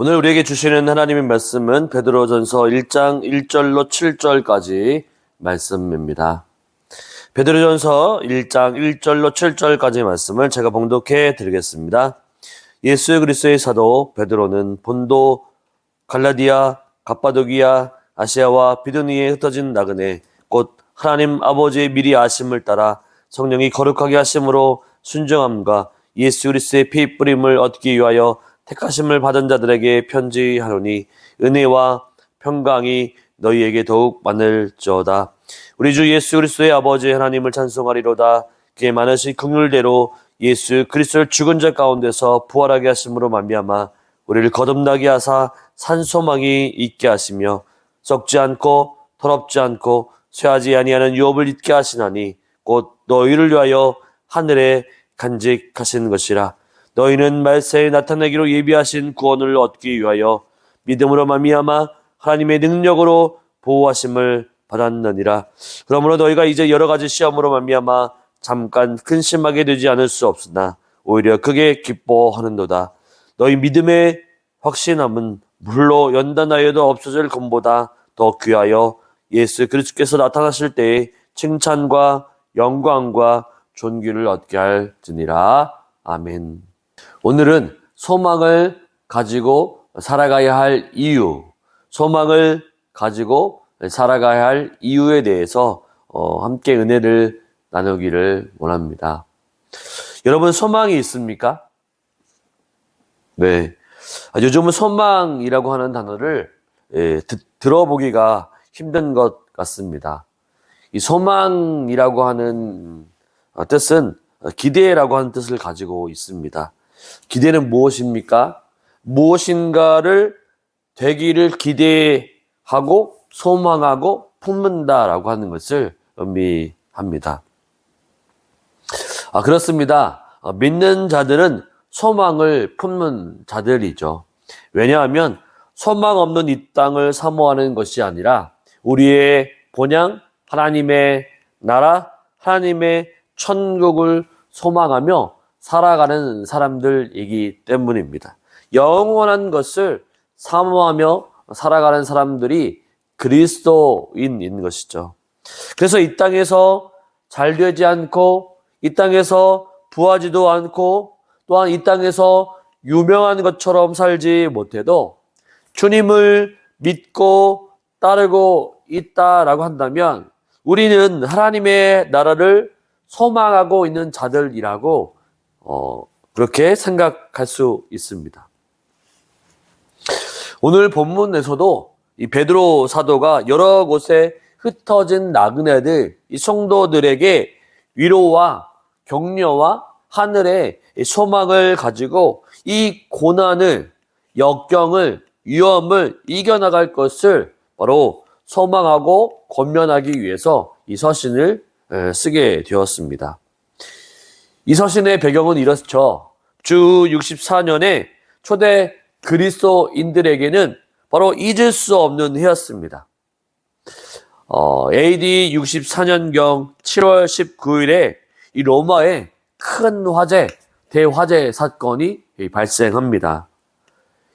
오늘 우리에게 주시는 하나님의 말씀은 베드로전서 1장 1절로 7절까지 말씀입니다. 베드로전서 1장 1절로 7절까지 말씀을 제가 봉독해 드리겠습니다. 예수 그리스도의 사도 베드로는 본도, 갈라디아, 갑바도기아, 아시아와 비두니에 흩어진 나그네 곧 하나님 아버지의 미리 아심을 따라 성령이 거룩하게 하심으로 순종함과 예수 그리스도의 피 뿌림을 얻기 위하여 택하심을 받은 자들에게 편지하노니 은혜와 평강이 너희에게 더욱 많을지어다. 우리 주 예수 그리스도의 아버지 하나님을 찬송하리로다. 그의 많으신 긍휼대로 예수 그리스도를 죽은 자 가운데서 부활하게 하심으로 말미암아 우리를 거듭나게 하사 산소망이 있게 하시며 썩지 않고 더럽지 않고 쇠하지 아니하는 유업을 잊게 하시나니 곧 너희를 위하여 하늘에 간직하신 것이라. 너희는 말세에 나타내기로 예비하신 구원을 얻기 위하여 믿음으로 말미암아 하나님의 능력으로 보호하심을 받았느니라. 그러므로 너희가 이제 여러 가지 시험으로 말미암아 잠깐 근심하게 되지 않을 수 없으나 오히려 크게 기뻐하는도다. 너희 믿음의 확신함은 물로 연단하여도 없어질 것보다 더 귀하여 예수 그리스도께서 나타나실 때에 칭찬과 영광과 존귀를 얻게 할지니라. 아멘. 오늘은 소망을 가지고 살아가야 할 이유, 소망을 가지고 살아가야 할 이유에 대해서 함께 은혜를 나누기를 원합니다. 여러분, 소망이 있습니까? 네. 요즘은 소망이라고 하는 단어를 들어보기가 힘든 것 같습니다. 이 소망이라고 하는 뜻은 기대라고 하는 뜻을 가지고 있습니다. 기대는 무엇입니까? 무엇인가를 되기를 기대하고 소망하고 품는다라고 하는 것을 의미합니다. 그렇습니다. 믿는 자들은 소망을 품는 자들이죠. 왜냐하면 소망 없는 이 땅을 사모하는 것이 아니라 우리의 본향 하나님의 나라, 하나님의 천국을 소망하며 살아가는 사람들이기 때문입니다. 영원한 것을 사모하며 살아가는 사람들이 그리스도인인 것이죠. 그래서 이 땅에서 잘 되지 않고 이 땅에서 부하지도 않고 또한 이 땅에서 유명한 것처럼 살지 못해도 주님을 믿고 따르고 있다라고 한다면 우리는 하나님의 나라를 소망하고 있는 자들이라고 그렇게 생각할 수 있습니다. 오늘 본문에서도 이 베드로 사도가 여러 곳에 흩어진 나그네들, 이 성도들에게 위로와 격려와 하늘의 소망을 가지고 이 고난을, 역경을, 위험을 이겨나갈 것을 바로 소망하고 권면하기 위해서 이 서신을 쓰게 되었습니다. 이 서신의 배경은 이렇죠. 주 64년에 초대 그리스도인들에게는 바로 잊을 수 없는 해였습니다. AD 64년경 7월 19일에 이 로마에 큰 화재, 대화재 사건이 발생합니다.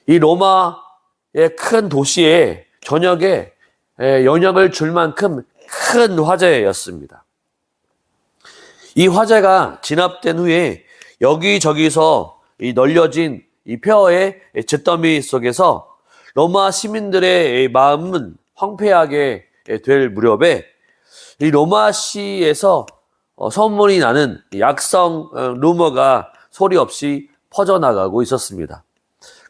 이 로마의 큰 도시에 전역에 영향을 줄 만큼 큰 화재였습니다. 이 화재가 진압된 후에 여기저기서 이 널려진 이 폐허의 잿더미 속에서 로마 시민들의 마음은 황폐하게 될 무렵에 이 로마시에서 소문이 나는 약성 루머가 소리 없이 퍼져나가고 있었습니다.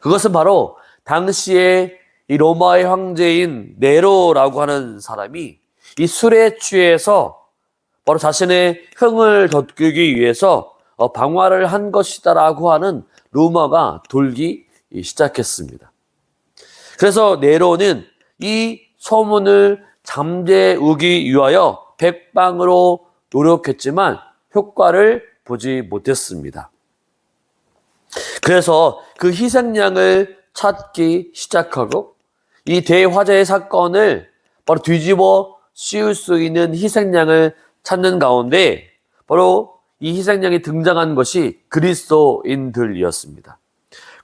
그것은 바로 당시에 이 로마의 황제인 네로라고 하는 사람이 이 술에 취해서 바로 자신의 흥을 돋구기 위해서 방화를 한 것이다라고 하는 루머가 돌기 시작했습니다. 그래서 네로는 이 소문을 잠재우기 위하여 백방으로 노력했지만 효과를 보지 못했습니다. 그래서 그 희생양을 찾기 시작하고 이 대화재의 사건을 바로 뒤집어 씌울 수 있는 희생양을 찾는 가운데 바로 이 희생양이 등장한 것이 그리스도인들이었습니다.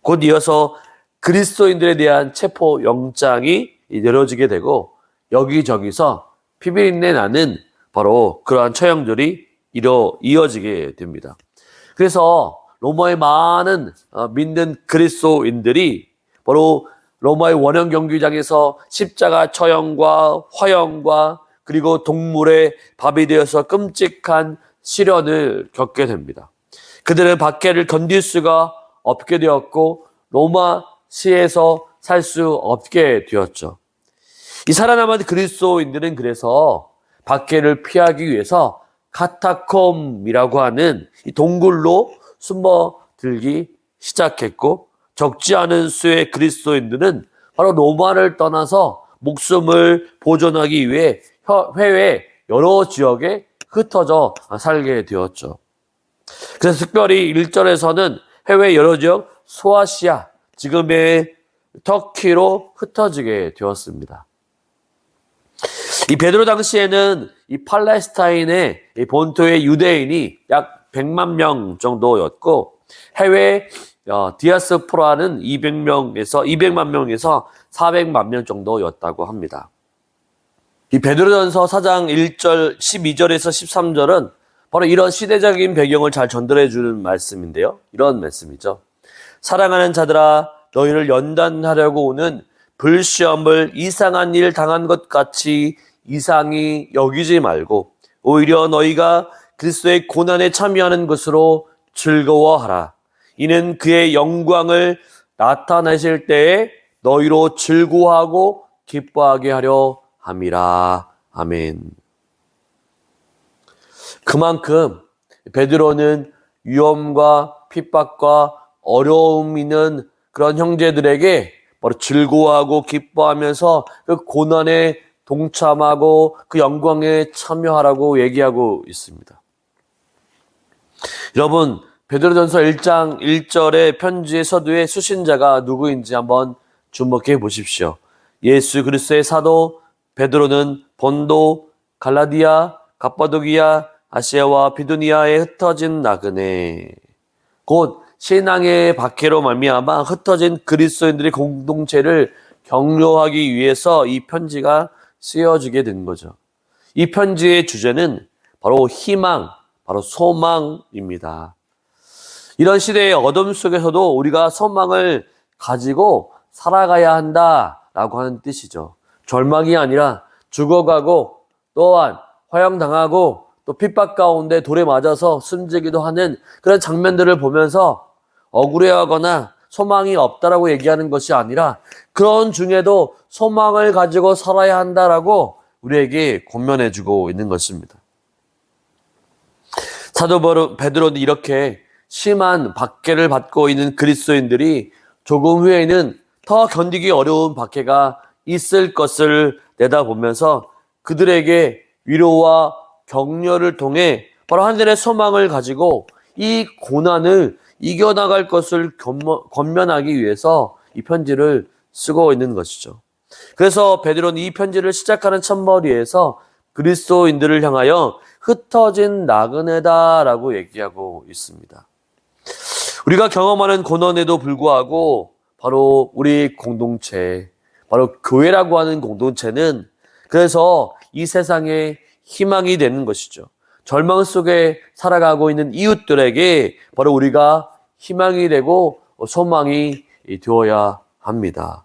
곧 이어서 그리스도인들에 대한 체포 영장이 내려지게 되고 여기저기서 피비린내 나는 바로 그러한 처형들이 이어지게 됩니다. 그래서 로마의 많은 믿는 그리스도인들이 바로 로마의 원형 경기장에서 십자가 처형과 화형과 그리고 동물의 밥이 되어서 끔찍한 시련을 겪게 됩니다. 그들은 박해를 견딜 수가 없게 되었고 로마시에서 살 수 없게 되었죠. 이 살아남은 그리스도인들은 그래서 박해를 피하기 위해서 카타콤이라고 하는 이 동굴로 숨어들기 시작했고 적지 않은 수의 그리스도인들은 바로 로마를 떠나서 목숨을 보존하기 위해 해외 여러 지역에 흩어져 살게 되었죠. 그래서 특별히 1절에서는 해외 여러 지역 소아시아, 지금의 터키로 흩어지게 되었습니다. 이 베드로 당시에는 이 팔레스타인의 본토의 유대인이 약 100만 명 정도였고 해외 디아스포라는 200만 명에서 400만 명 정도였다고 합니다. 이 베드로전서 4장 1절, 12절에서 13절은 바로 이런 시대적인 배경을 잘 전달해 주는 말씀인데요. 이런 말씀이죠. 사랑하는 자들아, 너희를 연단하려고 오는 불시험을 이상한 일 당한 것 같이 이상히 여기지 말고 오히려 너희가 그리스도의 고난에 참여하는 것으로 즐거워하라. 이는 그의 영광을 나타내실 때에 너희로 즐거워하고 기뻐하게 하려 함이라. 아멘. 그만큼 베드로는 위험과 핍박과 어려움 있는 그런 형제들에게 바로 즐거워하고 기뻐하면서 그 고난에 동참하고 그 영광에 참여하라고 얘기하고 있습니다. 여러분, 베드로전서 1장 1절의 편지의 서두의 수신자가 누구인지 한번 주목해 보십시오. 예수 그리스도의 사도 베드로는 본도, 갈라디아, 갑바도기아, 아시아와 비두니아에 흩어진 나그네, 곧 신앙의 박해로 말미암아 흩어진 그리스도인들의 공동체를 격려하기 위해서 이 편지가 쓰여지게 된 거죠. 이 편지의 주제는 바로 희망, 바로 소망입니다. 이런 시대의 어둠 속에서도 우리가 소망을 가지고 살아가야 한다라고 하는 뜻이죠. 절망이 아니라 죽어가고 또한 화형당하고 또 핍박 가운데 돌에 맞아서 숨지기도 하는 그런 장면들을 보면서 억울해하거나 소망이 없다라고 얘기하는 것이 아니라 그런 중에도 소망을 가지고 살아야 한다라고 우리에게 권면해주고 있는 것입니다. 사도 베드로는 이렇게 심한 박해를 받고 있는 그리스도인들이 조금 후에는 더 견디기 어려운 박해가 있을 것을 내다보면서 그들에게 위로와 격려를 통해 바로 하늘의 소망을 가지고 이 고난을 이겨나갈 것을 권면하기 위해서 이 편지를 쓰고 있는 것이죠. 그래서 베드로는 이 편지를 시작하는 첫머리에서 그리스도인들을 향하여 흩어진 나그네다라고 얘기하고 있습니다. 우리가 경험하는 고난에도 불구하고 바로 우리 공동체, 바로 교회라고 하는 공동체는 그래서 이 세상에 희망이 되는 것이죠. 절망 속에 살아가고 있는 이웃들에게 바로 우리가 희망이 되고 소망이 되어야 합니다.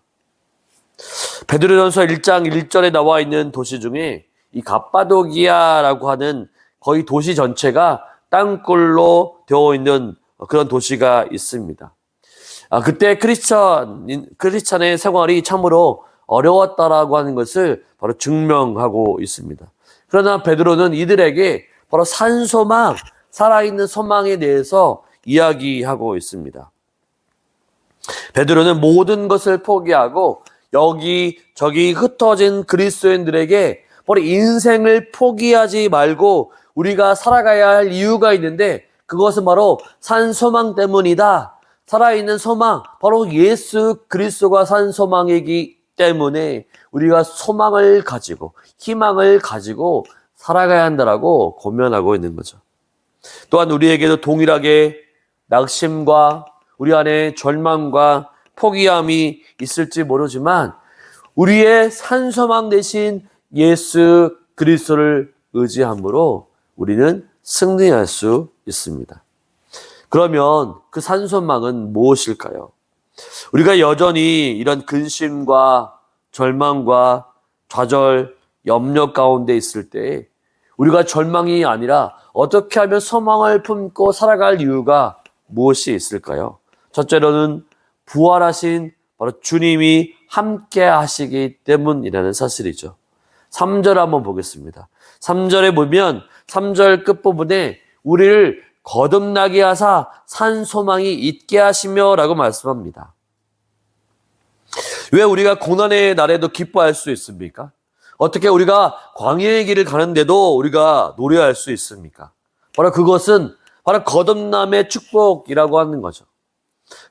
베드로전서 1장 1절에 나와 있는 도시 중에 이 갑바도기아라고 하는 거의 도시 전체가 땅굴로 되어 있는 그런 도시가 있습니다. 그때 크리스찬의 생활이 참으로 어려웠다라고 하는 것을 바로 증명하고 있습니다. 그러나 베드로는 이들에게 바로 산소망, 살아있는 소망에 대해서 이야기하고 있습니다. 베드로는 모든 것을 포기하고 여기저기 흩어진 그리스도인들에게 바로 인생을 포기하지 말고 우리가 살아가야 할 이유가 있는데 그것은 바로 산 소망 때문이다. 살아있는 소망, 바로 예수 그리스도가 산 소망이기 때문에 우리가 소망을 가지고 희망을 가지고 살아가야 한다라고 권면하고 있는 거죠. 또한 우리에게도 동일하게 낙심과 우리 안에 절망과 포기함이 있을지 모르지만 우리의 산소망 대신 예수 그리스도를 의지함으로 우리는 승리할 수 있습니다. 그러면 그 산소망은 무엇일까요? 우리가 여전히 이런 근심과 절망과 좌절, 염려 가운데 있을 때 우리가 절망이 아니라 어떻게 하면 소망을 품고 살아갈 이유가 무엇이 있을까요? 첫째로는 부활하신 바로 주님이 함께 하시기 때문이라는 사실이죠. 3절 한번 보겠습니다. 3절에 보면 3절 끝부분에 우리를 거듭나게 하사 산 소망이 있게 하시며 라고 말씀합니다. 왜 우리가 고난의 날에도 기뻐할 수 있습니까? 어떻게 우리가 광야의 길을 가는데도 우리가 노래할 수 있습니까? 바로 그것은 바로 거듭남의 축복이라고 하는 거죠.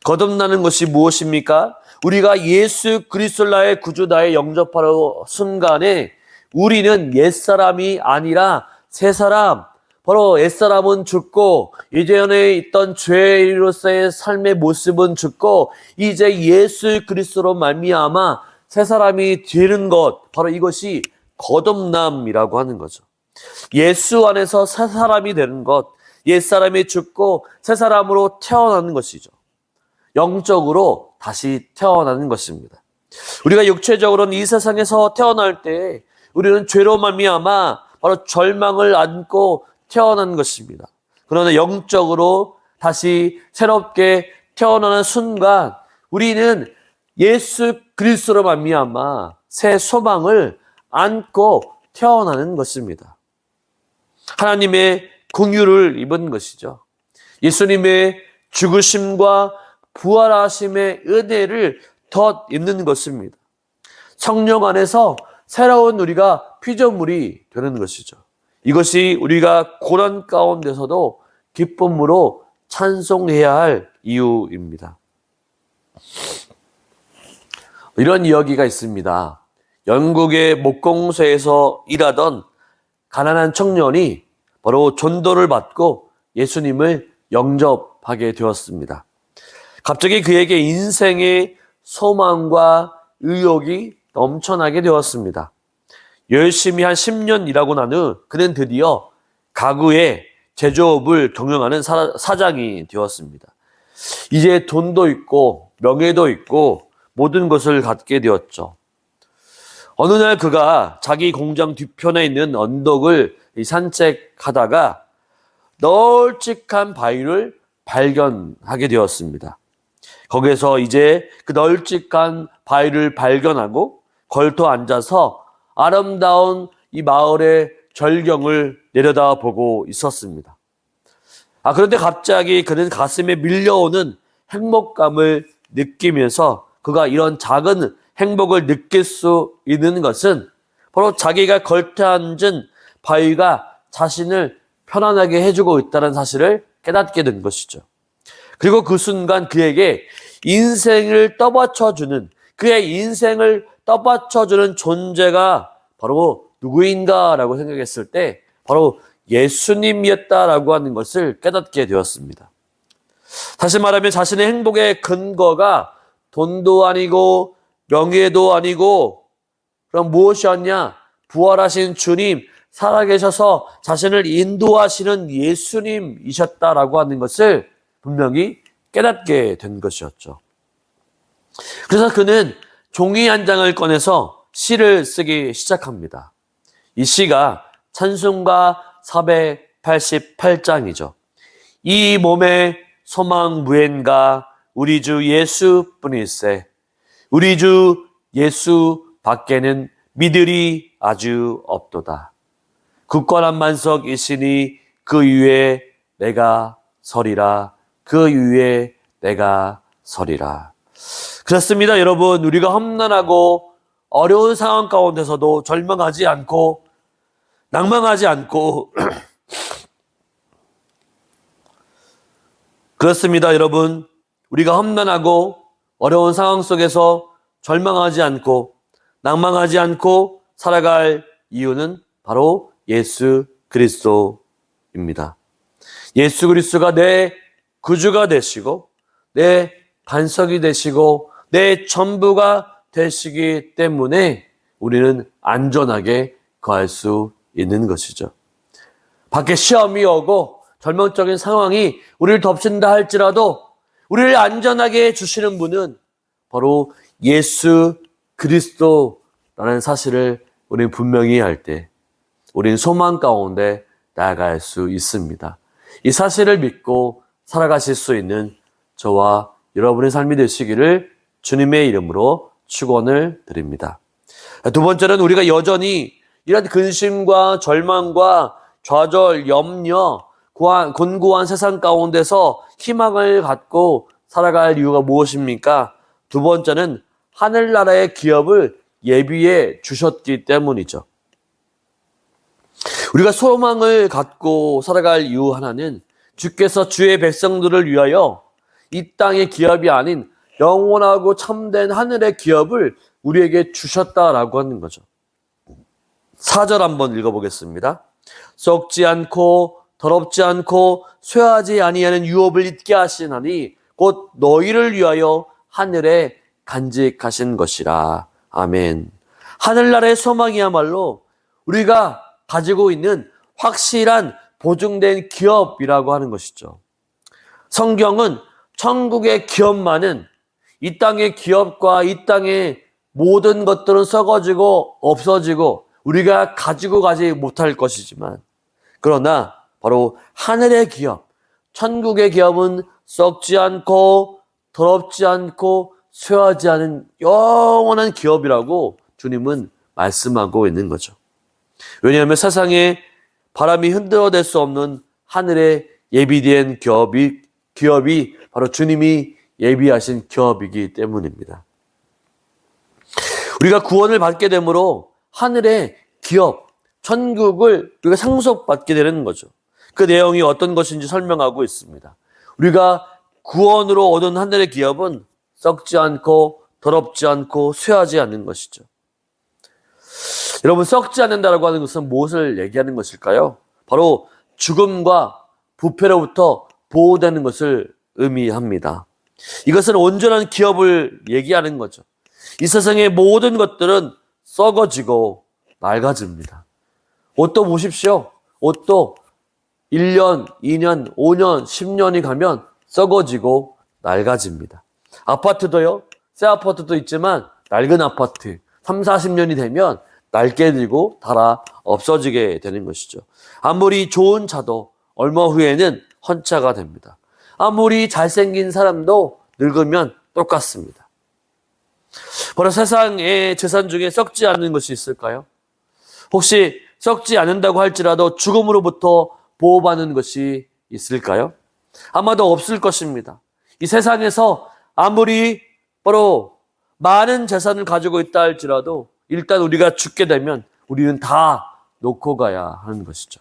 거듭나는 것이 무엇입니까? 우리가 예수 그리스도를 나의 구주 나의 영접하는 순간에 우리는 옛사람이 아니라 새사람, 바로 옛사람은 죽고 이전에 있던 죄로서의 삶의 모습은 죽고 이제 예수 그리스도로 말미암아 새사람이 되는 것, 바로 이것이 거듭남이라고 하는 거죠. 예수 안에서 새사람이 되는 것, 옛사람이 죽고 새사람으로 태어나는 것이죠. 영적으로 다시 태어나는 것입니다. 우리가 육체적으로는 이 세상에서 태어날 때 우리는 죄로 말미암아 바로 절망을 안고 태어난 것입니다. 그러나 영적으로 다시 새롭게 태어나는 순간 우리는 예수 그리스도로 말미암아 새 소망을 안고 태어나는 것입니다. 하나님의 긍휼을 입은 것이죠. 예수님의 죽으심과 부활하심의 은혜를 덧 입는 것입니다. 성령 안에서 새로운 우리가 피조물이 되는 것이죠. 이것이 우리가 고난 가운데서도 기쁨으로 찬송해야 할 이유입니다. 이런 이야기가 있습니다. 영국의 목공소에서 일하던 가난한 청년이 바로 전도를 받고 예수님을 영접하게 되었습니다. 갑자기 그에게 인생의 소망과 의욕이 넘쳐나게 되었습니다. 열심히 한 10년 일하고 난 후 그는 드디어 가구의 제조업을 경영하는 사장이 되었습니다. 이제 돈도 있고 명예도 있고 모든 것을 갖게 되었죠. 어느 날 그가 자기 공장 뒤편에 있는 언덕을 산책하다가 널찍한 바위를 발견하게 되었습니다. 거기에서 이제 그 널찍한 바위를 발견하고 걸터 앉아서 아름다운 이 마을의 절경을 내려다보고 있었습니다. 그런데 갑자기 그는 가슴에 밀려오는 행복감을 느끼면서 그가 이런 작은 행복을 느낄 수 있는 것은 바로 자기가 걸터 앉은 바위가 자신을 편안하게 해주고 있다는 사실을 깨닫게 된 것이죠. 그리고 그 순간 그에게 인생을 떠받쳐주는, 그의 인생을 떠받쳐주는 존재가 바로 누구인가라고 생각했을 때 바로 예수님이었다라고 하는 것을 깨닫게 되었습니다. 다시 말하면 자신의 행복의 근거가 돈도 아니고 명예도 아니고 그럼 무엇이었냐? 부활하신 주님, 살아계셔서 자신을 인도하시는 예수님이셨다라고 하는 것을 분명히 깨닫게 된 것이었죠. 그래서 그는 종이 한 장을 꺼내서 시를 쓰기 시작합니다. 이 시가 찬송가 488장이죠. 이 몸의 소망 무엔가 우리 주 예수뿐일세. 우리 주 예수 밖에는 믿으리 아주 없도다. 굳건한 만석이시니 그 위에 내가 서리라. 그 위에 내가 서리라. 그렇습니다, 여러분. 우리가 험난하고 어려운 상황 가운데서도 절망하지 않고 낭망하지 않고 그렇습니다, 여러분. 우리가 험난하고 어려운 상황 속에서 절망하지 않고 낭망하지 않고 살아갈 이유는 바로 예수 그리스도입니다. 예수 그리스도가 내 구주가 되시고 내 반석이 되시고 내 전부가 되시기 때문에 우리는 안전하게 거할 수 있는 것이죠. 밖에 시험이 오고 절망적인 상황이 우리를 덮친다 할지라도 우리를 안전하게 해주시는 분은 바로 예수 그리스도라는 사실을 우리는 분명히 할 때 우리는 소망 가운데 나아갈 수 있습니다. 이 사실을 믿고 살아가실 수 있는 저와 여러분의 삶이 되시기를 주님의 이름으로 축원을 드립니다. 두 번째는 우리가 여전히 이런 근심과 절망과 좌절, 염려, 곤고한 세상 가운데서 희망을 갖고 살아갈 이유가 무엇입니까? 두 번째는 하늘나라의 기업을 예비해 주셨기 때문이죠. 우리가 소망을 갖고 살아갈 이유 하나는 주께서 주의 백성들을 위하여 이 땅의 기업이 아닌 영원하고 참된 하늘의 기업을 우리에게 주셨다라고 하는 거죠. 4절 한번 읽어보겠습니다. 썩지 않고 더럽지 않고 쇠하지 아니하는 유업을 잊게 하시나니 곧 너희를 위하여 하늘에 간직하신 것이라. 아멘. 하늘나라의 소망이야말로 우리가 가지고 있는 확실한 보증된 기업이라고 하는 것이죠. 성경은 천국의 기업만은 이 땅의 기업과 이 땅의 모든 것들은 썩어지고 없어지고 우리가 가지고 가지 못할 것이지만, 그러나 바로 하늘의 기업, 천국의 기업은 썩지 않고 더럽지 않고 쇠하지 않은 영원한 기업이라고 주님은 말씀하고 있는 거죠. 왜냐하면 세상에 바람이 흔들어댈 수 없는 하늘의 예비된 기업이 바로 주님이 예비하신 기업이기 때문입니다. 우리가 구원을 받게 되므로 하늘의 기업, 천국을 우리가 상속받게 되는 거죠. 그 내용이 어떤 것인지 설명하고 있습니다. 우리가 구원으로 얻은 하늘의 기업은 썩지 않고 더럽지 않고 쇠하지 않는 것이죠. 여러분, 썩지 않는다라고 하는 것은 무엇을 얘기하는 것일까요? 바로 죽음과 부패로부터 보호되는 것을 의미합니다. 이것은 온전한 기업을 얘기하는 거죠. 이 세상의 모든 것들은 썩어지고 낡아집니다. 옷도 보십시오. 옷도 1년, 2년, 5년, 10년이 가면 썩어지고 낡아집니다. 아파트도요. 새 아파트도 있지만 낡은 아파트 3, 40년이 되면 낡게 들고 닳아 없어지게 되는 것이죠. 아무리 좋은 차도 얼마 후에는 헌차가 됩니다. 아무리 잘생긴 사람도 늙으면 똑같습니다. 바로 세상의 재산 중에 썩지 않는 것이 있을까요? 혹시 썩지 않는다고 할지라도 죽음으로부터 보호받는 것이 있을까요? 아마도 없을 것입니다. 이 세상에서 아무리 바로 많은 재산을 가지고 있다 할지라도 일단 우리가 죽게 되면 우리는 다 놓고 가야 하는 것이죠.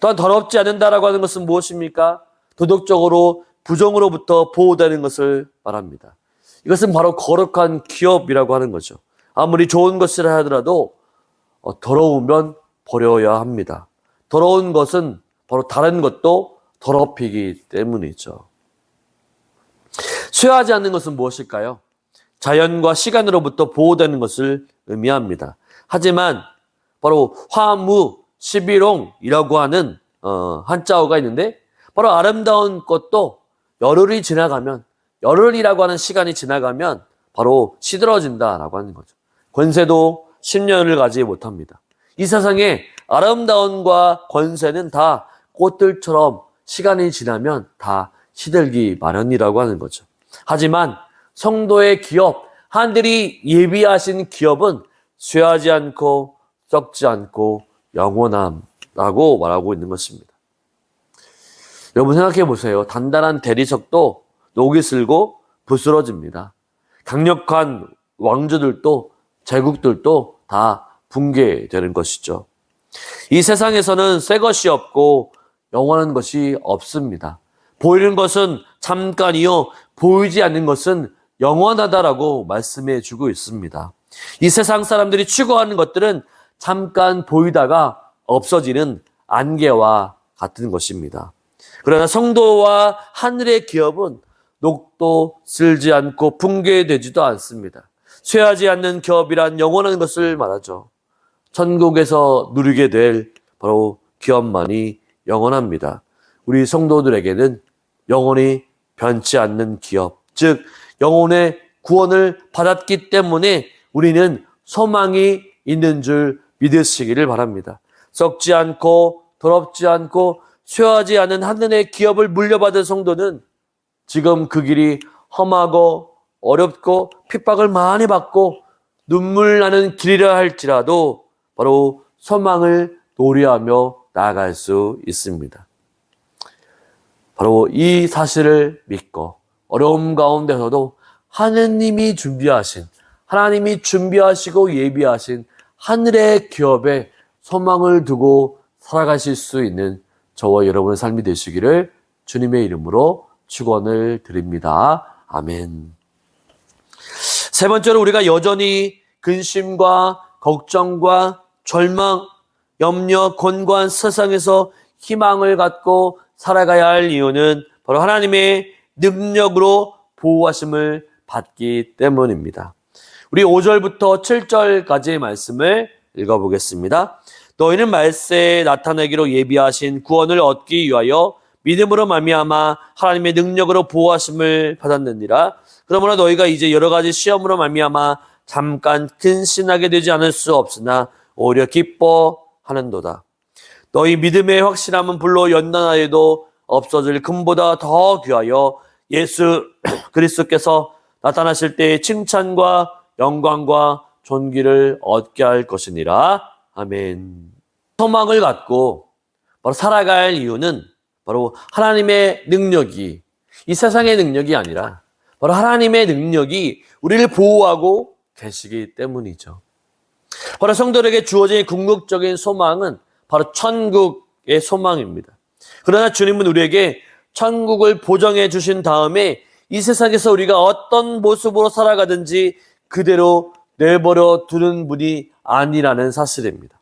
또한 더럽지 않는다라고 하는 것은 무엇입니까? 도덕적으로 부정으로부터 보호되는 것을 말합니다. 이것은 바로 거룩한 기업이라고 하는 거죠. 아무리 좋은 것이라 하더라도 더러우면 버려야 합니다. 더러운 것은 바로 다른 것도 더럽히기 때문이죠. 쇠하지 않는 것은 무엇일까요? 자연과 시간으로부터 보호되는 것을 의미합니다. 하지만 바로 화무, 시비롱이라고 하는 한자어가 있는데, 바로 아름다운 것도 열흘이 지나가면, 열흘이라고 하는 시간이 지나가면 바로 시들어진다라고 하는 거죠. 권세도 10년을 가지 못합니다. 이 세상에 아름다움과 권세는 다 꽃들처럼 시간이 지나면 다 시들기 마련이라고 하는 거죠. 하지만 성도의 기업, 하늘이 예비하신 기업은 쇠하지 않고 썩지 않고 영원함라고 말하고 있는 것입니다. 여러분 생각해 보세요. 단단한 대리석도 녹이 슬고 부스러집니다. 강력한 왕조들도 제국들도 다 붕괴되는 것이죠. 이 세상에서는 새 것이 없고 영원한 것이 없습니다. 보이는 것은 잠깐이요, 보이지 않는 것은 영원하다라고 말씀해 주고 있습니다. 이 세상 사람들이 추구하는 것들은 잠깐 보이다가 없어지는 안개와 같은 것입니다. 그러나 성도와 하늘의 기업은 녹도 슬지 않고 붕괴되지도 않습니다. 쇠하지 않는 기업이란 영원한 것을 말하죠. 천국에서 누리게 될 바로 기업만이 영원합니다. 우리 성도들에게는 영원히 변치 않는 기업, 즉 영혼의 구원을 받았기 때문에 우리는 소망이 있는 줄 믿으시기를 바랍니다. 썩지 않고 더럽지 않고 쇠하지 않은 하늘의 기업을 물려받은 성도는 지금 그 길이 험하고 어렵고 핍박을 많이 받고 눈물 나는 길이라 할지라도 바로 소망을 노래하며 나아갈 수 있습니다. 바로 이 사실을 믿고 어려움 가운데서도 하느님이 준비하시고 예비하신 하늘의 기업에 소망을 두고 살아가실 수 있는 저와 여러분의 삶이 되시기를 주님의 이름으로 축원을 드립니다. 아멘. 세 번째로 우리가 여전히 근심과 걱정과 절망, 염려, 곤고한 세상에서 희망을 갖고 살아가야 할 이유는 바로 하나님의 능력으로 보호하심을 받기 때문입니다. 우리 5절부터 7절까지의 말씀을 읽어보겠습니다. 너희는 말세에 나타내기로 예비하신 구원을 얻기 위하여 믿음으로 말미암아 하나님의 능력으로 보호하심을 받았느니라. 그러므로 너희가 이제 여러 가지 시험으로 말미암아 잠깐 근심하게 되지 않을 수 없으나 오히려 기뻐하는도다. 너희 믿음의 확실함은 불로 연단하여도 없어질 금보다 더 귀하여 예수 그리스도께서 나타나실 때의 칭찬과 영광과 존귀를 얻게 할 것이니라. 아멘. 소망을 갖고 바로 살아갈 이유는 바로 하나님의 능력이, 이 세상의 능력이 아니라 바로 하나님의 능력이 우리를 보호하고 계시기 때문이죠. 바로 성도들에게 주어진 궁극적인 소망은 바로 천국의 소망입니다. 그러나 주님은 우리에게 천국을 보정해 주신 다음에 이 세상에서 우리가 어떤 모습으로 살아가든지 그대로 내버려 두는 분이 아니라는 사실입니다.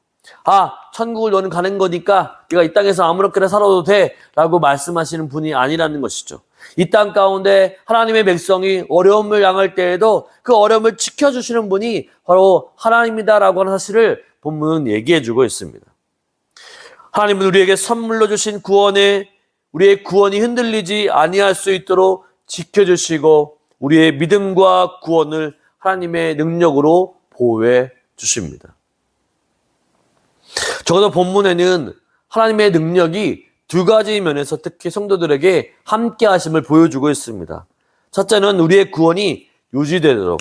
천국을 너는 가는 거니까 네가 이 땅에서 아무렇게나 살아도 돼 라고 말씀하시는 분이 아니라는 것이죠. 이 땅 가운데 하나님의 백성이 어려움을 당할 때에도 그 어려움을 지켜주시는 분이 바로 하나님이다라고 하는 사실을 본문은 얘기해주고 있습니다. 하나님은 우리에게 선물로 주신 우리의 구원이 흔들리지 아니할 수 있도록 지켜주시고 우리의 믿음과 구원을 하나님의 능력으로 보호해 주십니다. 적어도 본문에는 하나님의 능력이 두 가지 면에서 특히 성도들에게 함께 하심을 보여주고 있습니다. 첫째는 우리의 구원이 유지되도록,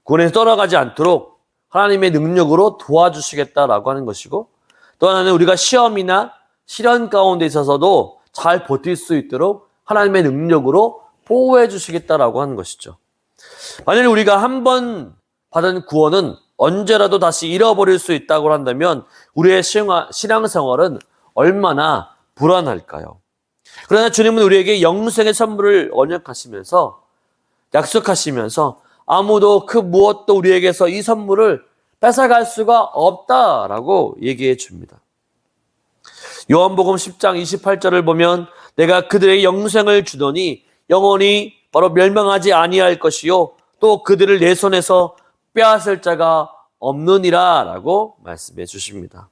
구원에서 떠나가지 않도록 하나님의 능력으로 도와주시겠다라고 하는 것이고, 또 하나는 우리가 시험이나 시련 가운데 있어서도 잘 버틸 수 있도록 하나님의 능력으로 보호해 주시겠다라고 하는 것이죠. 만일 우리가 한 번 받은 구원은 언제라도 다시 잃어버릴 수 있다고 한다면 우리의 신앙생활은 얼마나 불안할까요? 그러나 주님은 우리에게 영생의 선물을 약속하시면서 아무도 그 무엇도 우리에게서 이 선물을 뺏어갈 수가 없다라고 얘기해 줍니다. 요한복음 10장 28절을 보면 내가 그들에게 영생을 주더니 영원히 바로 멸망하지 아니할 것이요 또 그들을 내 손에서 빼앗을 자가 없느니라 라고 말씀해 주십니다.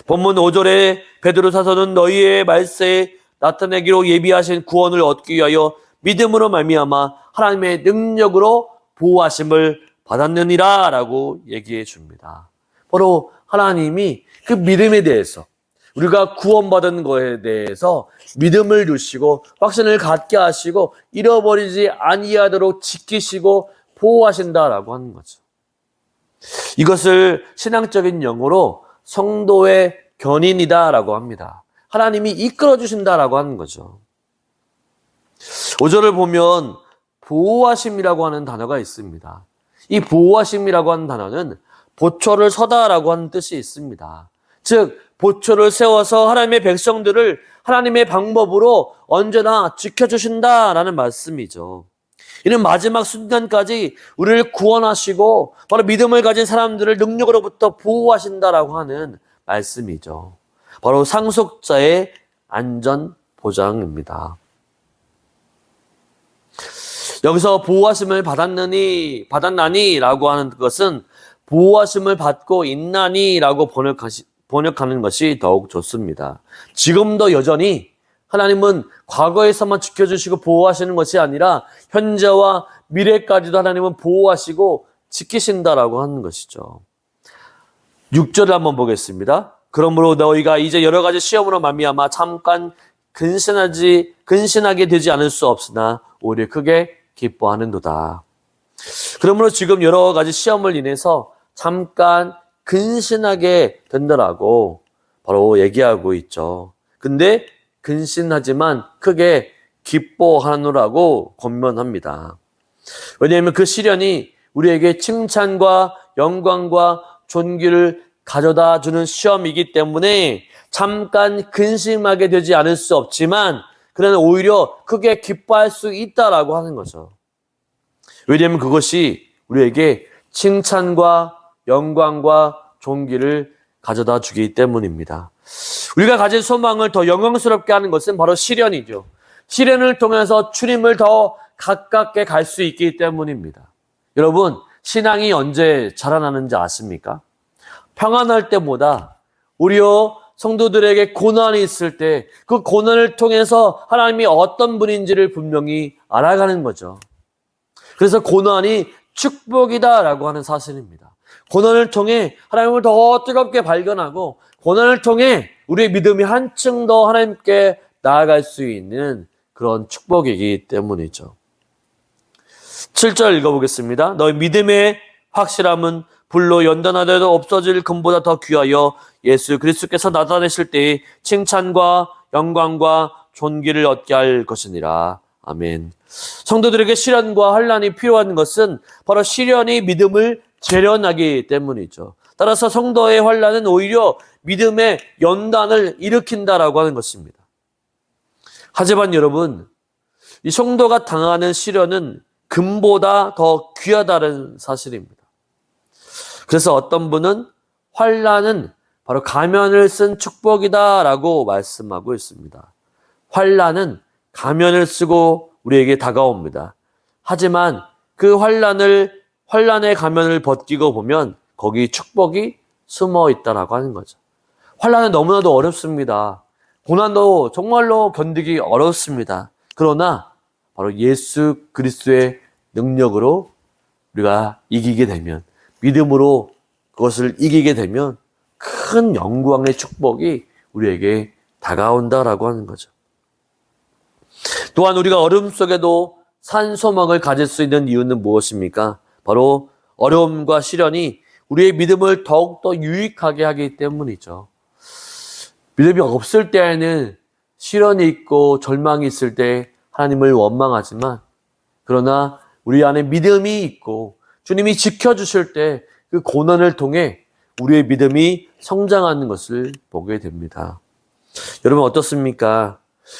본문 5절에 베드로 사도는 너희의 말세에 나타내기로 예비하신 구원을 얻기 위하여 믿음으로 말미암아 하나님의 능력으로 보호하심을 받았느니라 라고 얘기해 줍니다. 바로 하나님이 그 믿음에 대해서 우리가 구원받은 것에 대해서 믿음을 주시고 확신을 갖게 하시고 잃어버리지 아니하도록 지키시고 보호하신다라고 하는 거죠. 이것을 신앙적인 용어로 성도의 견인이다라고 합니다. 하나님이 이끌어 주신다라고 하는 거죠. 5절을 보면 보호하심이라고 하는 단어가 있습니다. 이 보호하심이라고 하는 단어는 보초를 서다라고 하는 뜻이 있습니다. 즉 보초를 세워서 하나님의 백성들을 하나님의 방법으로 언제나 지켜주신다라는 말씀이죠. 이는 마지막 순간까지 우리를 구원하시고 바로 믿음을 가진 사람들을 능력으로부터 보호하신다라고 하는 말씀이죠. 바로 상속자의 안전 보장입니다. 여기서 보호하심을 받았나니 라고 하는 것은 보호하심을 받고 있나니 라고 번역하는 것이 더욱 좋습니다. 지금도 여전히 하나님은 과거에서만 지켜주시고 보호하시는 것이 아니라 현재와 미래까지도 하나님은 보호하시고 지키신다라고 하는 것이죠. 6절을 한번 보겠습니다. 그러므로 너희가 이제 여러 가지 시험으로 말미암아 잠깐 근신하게 되지 않을 수 없으나 오히려 크게 기뻐하는도다. 그러므로 지금 여러 가지 시험을 인해서 잠깐 근신하게 된다라고 바로 얘기하고 있죠. 근데 근신하지만 크게 기뻐하노라고 권면합니다. 왜냐하면 그 시련이 우리에게 칭찬과 영광과 존귀를 가져다 주는 시험이기 때문에 잠깐 근심하게 되지 않을 수 없지만 그러나 오히려 크게 기뻐할 수 있다라고 하는 거죠. 왜냐하면 그것이 우리에게 칭찬과 영광과 존귀를 가져다 주기 때문입니다. 우리가 가진 소망을 더 영광스럽게 하는 것은 바로 시련이죠. 시련을 통해서 주님을 더 가깝게 갈 수 있기 때문입니다. 여러분, 신앙이 언제 자라나는지 아십니까? 평안할 때보다 오히려 성도들에게 고난이 있을 때 그 고난을 통해서 하나님이 어떤 분인지를 분명히 알아가는 거죠. 그래서 고난이 축복이다라고 하는 사실입니다. 고난을 통해 하나님을 더 뜨겁게 발견하고 고난을 통해 우리의 믿음이 한층 더 하나님께 나아갈 수 있는 그런 축복이기 때문이죠. 7절 읽어보겠습니다. 너희 믿음의 확실함은 불로 연단하더라도 없어질 금보다 더 귀하여 예수 그리스도께서 나타내실 때에 칭찬과 영광과 존귀를 얻게 할 것이니라. 아멘. 성도들에게 시련과 환난이 필요한 것은 바로 시련이 믿음을 재련하기 때문이죠. 따라서 성도의 환난은 오히려 믿음의 연단을 일으킨다라고 하는 것입니다. 하지만 여러분, 이 성도가 당하는 시련은 금보다 더 귀하다는 사실입니다. 그래서 어떤 분은 환난은 바로 가면을 쓴 축복이다라고 말씀하고 있습니다. 환난은 가면을 쓰고 우리에게 다가옵니다. 하지만 그 환난의 가면을 벗기고 보면 거기 축복이 숨어 있다라고 하는 거죠. 환난은 너무나도 어렵습니다. 고난도 정말로 견디기 어렵습니다. 그러나 바로 예수 그리스도의 능력으로 우리가 이기게 되면, 믿음으로 그것을 이기게 되면 큰 영광의 축복이 우리에게 다가온다라고 하는 거죠. 또한 우리가 어려움 속에도 산 소망을 가질 수 있는 이유는 무엇입니까? 바로 어려움과 시련이 우리의 믿음을 더욱더 유익하게 하기 때문이죠. 믿음이 없을 때에는 시련이 있고 절망이 있을 때 하나님을 원망하지만, 그러나 우리 안에 믿음이 있고 주님이 지켜주실 때 그 고난을 통해 우리의 믿음이 성장하는 것을 보게 됩니다. 여러분 어떻습니까?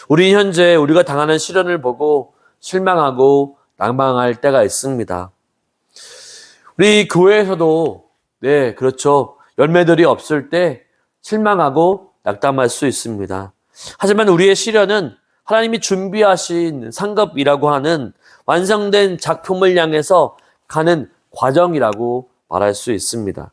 우리는 현재 우리가 당하는 시련을 보고 실망하고 낭망할 때가 있습니다. 우리 교회에서도 그렇죠. 열매들이 없을 때 실망하고 낙담할 수 있습니다. 하지만 우리의 시련은 하나님이 준비하신 상급이라고 하는 완성된 작품을 향해서 가는 과정이라고 말할 수 있습니다.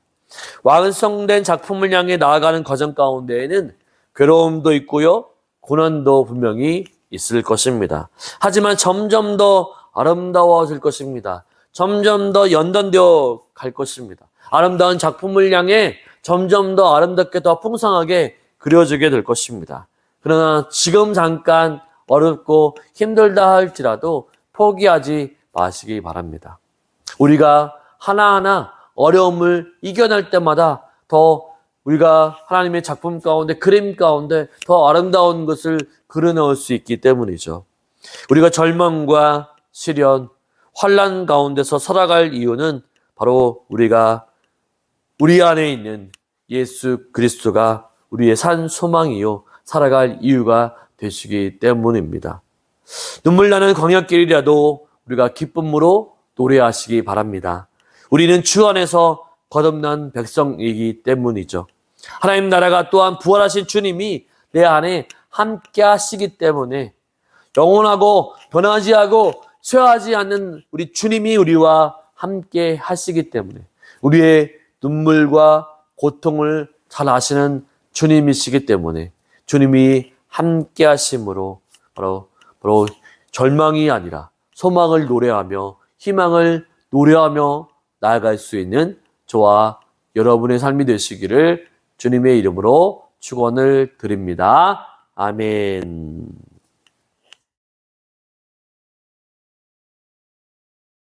완성된 작품을 향해 나아가는 과정 가운데에는 괴로움도 있고요, 고난도 분명히 있을 것입니다. 하지만 점점 더 아름다워질 것입니다. 점점 더 연단되어 갈 것입니다. 아름다운 작품을 향해 점점 더 아름답게 더 풍성하게 그려지게 될 것입니다. 그러나 지금 잠깐 어렵고 힘들다 할지라도 포기하지 마시기 바랍니다. 우리가 하나하나 어려움을 이겨낼 때마다 더 우리가 하나님의 작품 가운데, 그림 가운데 더 아름다운 것을 그려넣을 수 있기 때문이죠. 우리가 절망과 시련, 환난 가운데서 살아갈 이유는 바로 우리가 우리 안에 있는 예수 그리스도가 우리의 산 소망이요 살아갈 이유가 되시기 때문입니다. 눈물 나는 광야길이라도 우리가 기쁨으로 노래하시기 바랍니다. 우리는 주 안에서 거듭난 백성이기 때문이죠. 하나님 나라가 또한 부활하신 주님이 내 안에 함께 하시기 때문에 영원하고 변하지 않고 쇠하지 않는 우리 주님이 우리와 함께 하시기 때문에 우리의 눈물과 고통을 잘 아시는 주님이시기 때문에 주님이 함께 하심으로 바로 절망이 아니라 소망을 노래하며 희망을 노래하며 나아갈 수 있는 저와 여러분의 삶이 되시기를 주님의 이름으로 축원을 드립니다. 아멘.